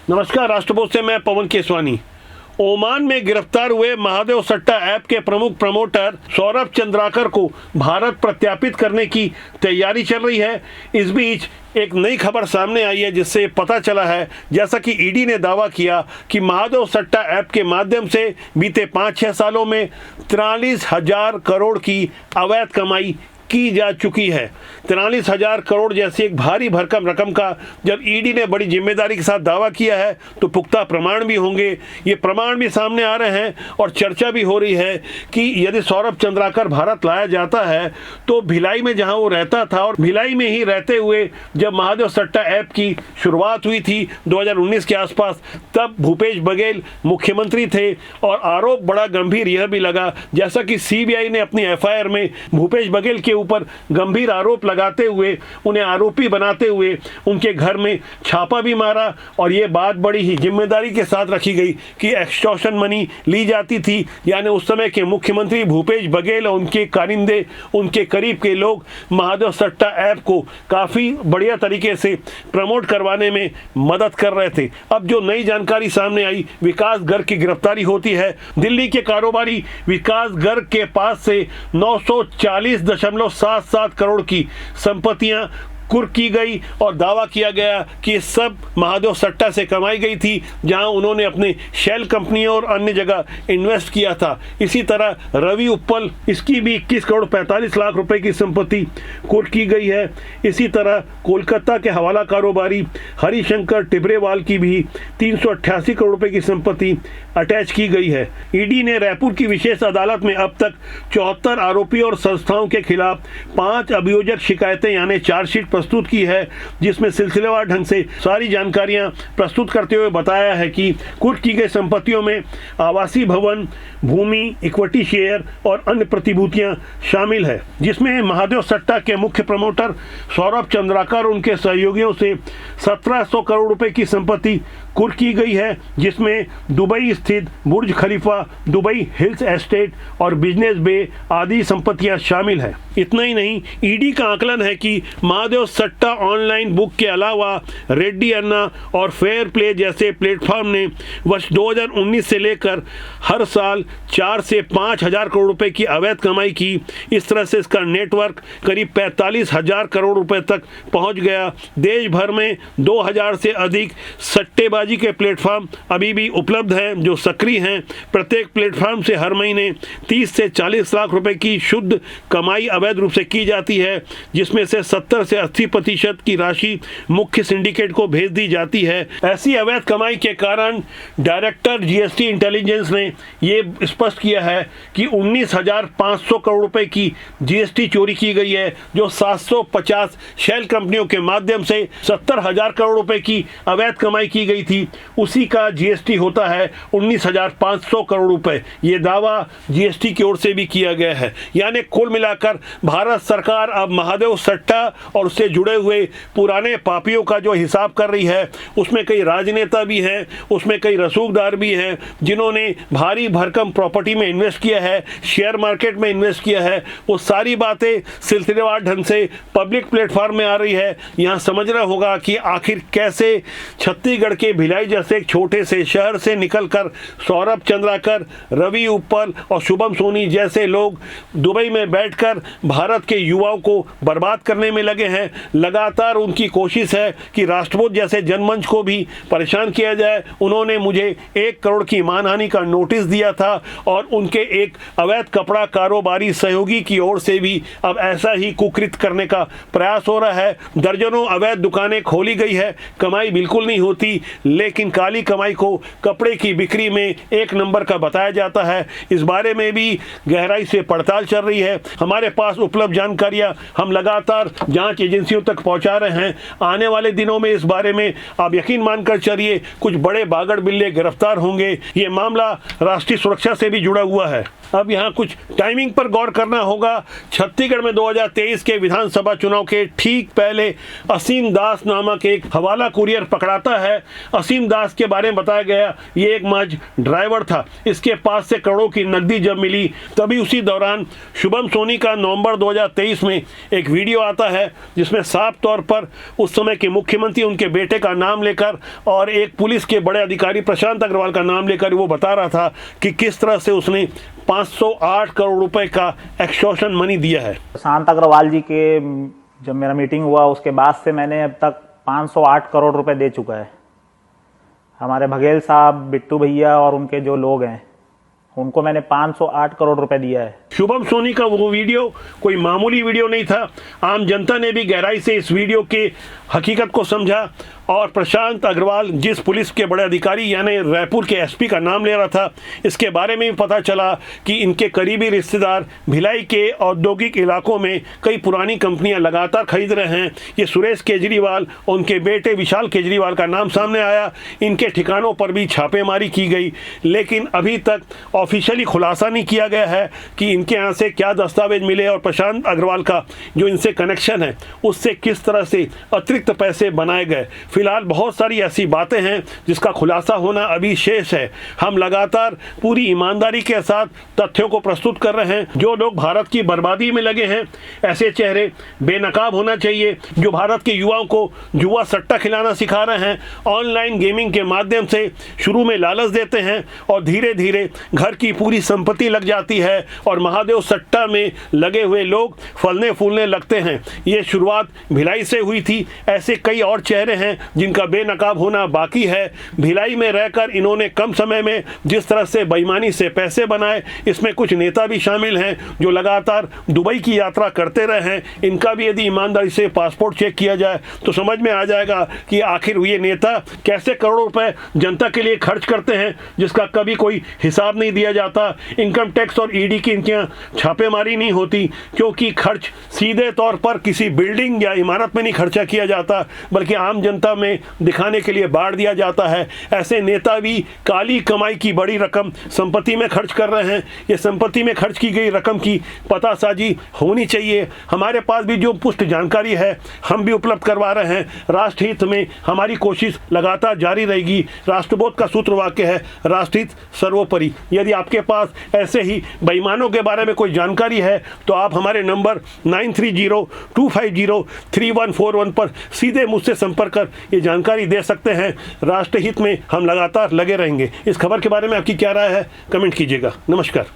नमस्कार, राष्ट्रपति से मैं पवन केसवानी। ओमान में गिरफ्तार हुए महादेव सट्टा ऐप के प्रमुख प्रमोटर सौरभ चंद्राकर को भारत प्रत्यार्पित करने की तैयारी चल रही है। इस बीच एक नई खबर सामने आई है जिससे पता चला है, जैसा कि ईडी ने दावा किया कि महादेव सट्टा ऐप के माध्यम से बीते 5-6 सालों में 43,000 करोड़ की अवैध कमाई की जा चुकी है। 43,000 करोड़ जैसी एक भारी भरकम रकम का जब ईडी ने बड़ी जिम्मेदारी के साथ दावा किया है तो पुख्ता प्रमाण भी होंगे। ये प्रमाण भी सामने आ रहे हैं और चर्चा भी हो रही है कि यदि सौरभ चंद्राकर भारत लाया जाता है तो भिलाई में जहां वो रहता था और भिलाई में ही रहते हुए जब महादेव सट्टा ऐप की शुरुआत हुई थी 2019 के आसपास, तब भूपेश बघेल मुख्यमंत्री थे और आरोप बड़ा गंभीर यह भी लगा, जैसा कि सीबीआई ने अपनी एफआईआर में भूपेश बघेल के ऊपर गंभीर आरोप लगाते हुए उन्हें आरोपी बनाते हुए उनके घर में छापा भी मारा। और ये बात बड़ी ही जिम्मेदारी के साथ रखी गई कि एक्सटॉर्शन मनी ली जाती थी, यानी उस समय के मुख्यमंत्री भूपेश बघेल और उनके कारिंदे, उनके करीब के लोग महादेव सट्टा ऐप को काफ़ी बढ़िया तरीके से प्रमोट करवाने में मदद कर रहे थे। अब जो नई जानकारी सामने आई, विकास गर्ग की गिरफ्तारी होती है। दिल्ली के कारोबारी विकास गर्ग के पास से 940.77 करोड़ की संपत्तियां कुर्क की गई और दावा किया गया कि सब महादेव सट्टा से कमाई गई थी, जहां उन्होंने अपने शेल कंपनियों और अन्य जगह इन्वेस्ट किया था। इसी तरह रवि उप्पल, इसकी भी 21 करोड़ 45 लाख रुपए की संपत्ति कुर्क की गई है। इसी तरह कोलकाता के हवाला कारोबारी हरिशंकर टिब्रेवाल की भी 388 करोड़ रुपए की संपत्ति अटैच की गई है। ईडी ने रायपुर की विशेष अदालत में अब तक 74 आरोपियों और संस्थाओं के खिलाफ 5 अभियोजक शिकायतें यानी चार्जशीट प्रस्तुत की है, जिसमें सिलसिलेवार ढंग से सारी जानकारियां प्रस्तुत करते हुए बताया है कि कुर्क की गई संपत्तियों में आवासीय भवन, भूमि, इक्विटी शेयर और अन्य प्रतिभूतियां शामिल है, जिसमें महादेव सट्टा के मुख्य प्रमोटर सौरभ चंद्राकर और उनके सहयोगियों से 1700 करोड़ रुपए की संपत्ति कुर्क की गई है, जिसमें दुबई स्थित बुर्ज खलीफा, दुबई हिल्स एस्टेट और बिजनेस बे आदि संपत्तियां शामिल है। इतना ही नहीं, ईडी का आकलन है कि महादेव सट्टा ऑनलाइन बुक के अलावा रेड्डी अन्ना और फेयर प्ले जैसे प्लेटफॉर्म ने वर्ष 2019 से लेकर हर साल 4 से 5 हजार करोड़ रुपए की अवैध कमाई की। इस तरह से इसका नेटवर्क करीब 45,000 करोड़ रुपए तक पहुंच गया। देश भर में 2,000 से अधिक सट्टेबाजी के प्लेटफॉर्म अभी भी उपलब्ध हैं जो सक्रिय हैं। प्रत्येक प्लेटफॉर्म से हर महीने 30 से 40 लाख रुपए की शुद्ध कमाई अवैध रूप से की जाती है, जिसमें से 70 से 80% की राशि मुख्य सिंडिकेट को भेज दी जाती है। ऐसी अवैध कमाई के कारण डायरेक्टर जीएसटी इंटेलिजेंस ने ये स्पष्ट किया है कि 19,500 करोड़ रुपए की जीएसटी चोरी की गई है, जो 750 शेल कंपनियों के माध्यम से 70,000 करोड़ रुपए की अवैध कमाई की गई थी। उसी का जीएसटी होता है 19,500 करोड़ रुपए। ये दावा जीएसटी की ओर से भी किया गया है। यानी कुल मिलाकर भारत सरकार अब महादेव सट्टा और उससे जुड़े हुए पुराने पापियों का जो हिसाब कर रही है, उसमें कई राजनेता भी हैं, उसमें कई रसूखदार भी हैं जिन्होंने भारी भरकम प्रॉपर्टी में इन्वेस्ट किया है, शेयर मार्केट में इन्वेस्ट किया है। वो सारी बातें सिलसिलेवार ढंग से पब्लिक प्लेटफॉर्म में आ रही है। यहाँ समझना होगा कि आखिर कैसे छत्तीसगढ़ के भिलाई जैसे एक छोटे से शहर से निकलकर सौरभ चंद्राकर, रवि उप्पल और शुभम सोनी जैसे लोग दुबई में बैठकर भारत के युवाओं को बर्बाद करने में लगे हैं। लगातार उनकी कोशिश है कि राष्ट्रपति जैसे जनमंच को भी परेशान किया जाए। उन्होंने मुझे 1 करोड़ की मानहानि का नोटिस दिया था और उनके एक अवैध कपड़ा कारोबारी सहयोगी की ओर से भी अब ऐसा ही कुकृत करने का प्रयास हो रहा है। दर्जनों अवैध दुकानें खोली गई है, कमाई बिल्कुल नहीं होती, लेकिन काली कमाई को कपड़े की बिक्री में 1 नंबर का बताया जाता है। इस बारे में भी गहराई से पड़ताल चल रही है। हमारे पास उपलब्ध जानकारियां हम लगातार जांच एजेंसियों तक पहुंचा रहे हैं। आने वाले दिनों में इस बारे में आप यकीन मानकर चलिए कुछ बड़े बागड़ बिल्ले गिरफ्तार होंगे। ये मामला राष्ट्रीय सुरक्षा से भी जुड़ा हुआ है। अब यहाँ कुछ टाइमिंग पर गौर करना होगा। छत्तीसगढ़ में 2023 के विधानसभा चुनाव के ठीक पहले असीम दास नामक एक हवाला कुरियर पकड़ाता है। असीम दास के बारे में बताया गया, ये एक महज ड्राइवर था। इसके पास से करोड़ों की नकदी जब मिली तभी उसी दौरान शुभम सोनी का नवंबर 2023 में एक वीडियो आता है जिसमें साफ तौर पर उस समय के मुख्यमंत्री उनके बेटे का नाम लेकर और एक पुलिस के बड़े अधिकारी प्रशांत अग्रवाल का नाम लेकर वो बता रहा था कि किस तरह से उसने 508 करोड़ रुपए का एक्सटॉर्शन मनी दिया है। प्रशांत अग्रवाल जी के जब मेरा मीटिंग हुआ उसके बाद से मैंने अब तक 508 करोड़ रुपए दे चुका है। हमारे बघेल साहब, बिट्टू भैया और उनके जो लोग हैं उनको मैंने 508 करोड़ रुपए दिया है। शुभम सोनी का वो वीडियो कोई मामूली वीडियो नहीं था। आम जनता ने भी गहराई से इस वीडियो के हकीकत को समझा और प्रशांत अग्रवाल जिस पुलिस के बड़े अधिकारी यानी रायपुर के एसपी का नाम ले रहा था, इसके बारे में भी पता चला कि इनके करीबी रिश्तेदार भिलाई के औद्योगिक इलाकों में कई पुरानी कंपनियां लगातार खरीद रहे हैं। ये सुरेश केजरीवाल और उनके बेटे विशाल केजरीवाल का नाम सामने आया। इनके ठिकानों पर भी छापेमारी की गई, लेकिन अभी तक ऑफिशियली खुलासा नहीं किया गया है कि इनके यहाँ से क्या दस्तावेज मिले और प्रशांत अग्रवाल का जो इनसे कनेक्शन है उससे किस तरह से अतिरिक्त पैसे बनाए गए। फिलहाल बहुत सारी ऐसी बातें हैं जिसका खुलासा होना अभी शेष है। हम लगातार पूरी ईमानदारी के साथ तथ्यों को प्रस्तुत कर रहे हैं। जो लोग भारत की बर्बादी में लगे हैं, ऐसे चेहरे बेनकाब होना चाहिए। जो भारत के युवाओं को जुआ सट्टा खिलाना सिखा रहे हैं, ऑनलाइन गेमिंग के माध्यम से शुरू में लालच देते हैं और धीरे धीरे घर की पूरी संपत्ति लग जाती है और महादेव सट्टा में लगे हुए लोग फलने फूलने लगते हैं। ये शुरुआत भिलाई से हुई थी। ऐसे कई और चेहरे हैं जिनका बेनकाब होना बाकी है। भिलाई में रहकर इन्होंने कम समय में जिस तरह से बेईमानी से पैसे बनाए, इसमें कुछ नेता भी शामिल हैं जो लगातार दुबई की यात्रा करते रहे हैं। इनका भी यदि ईमानदारी से पासपोर्ट चेक किया जाए तो समझ में आ जाएगा कि आखिर ये नेता कैसे करोड़ों रुपए जनता के लिए खर्च करते हैं जिसका कभी कोई हिसाब नहीं दिया जाता। इनकम टैक्स और ईडी की इनके यहाँ छापेमारी नहीं होती क्योंकि खर्च सीधे तौर पर किसी बिल्डिंग या इमारत में नहीं खर्चा किया जाता, बल्कि आम जनता में दिखाने के लिए बांट दिया जाता है। ऐसे नेता भी काली कमाई की बड़ी रकम संपत्ति में खर्च कर रहे हैं। ये संपत्ति में खर्च की गई रकम की पतासाजी होनी चाहिए। हमारे पास भी जो पुष्ट जानकारी है हम भी उपलब्ध करवा रहे हैं। राष्ट्रहित में हमारी कोशिश लगातार जारी रहेगी। राष्ट्रबोध का सूत्र वाक्य है, राष्ट्रहित सर्वोपरि। यदि आपके पास ऐसे ही बेईमानों के बारे में कोई जानकारी है तो आप हमारे नंबर 9302503141 पर सीधे मुझसे संपर्क कर ये जानकारी दे सकते हैं। राष्ट्रहित में हम लगातार लगे रहेंगे। इस खबर के बारे में आपकी क्या राय है, कमेंट कीजिएगा। नमस्कार।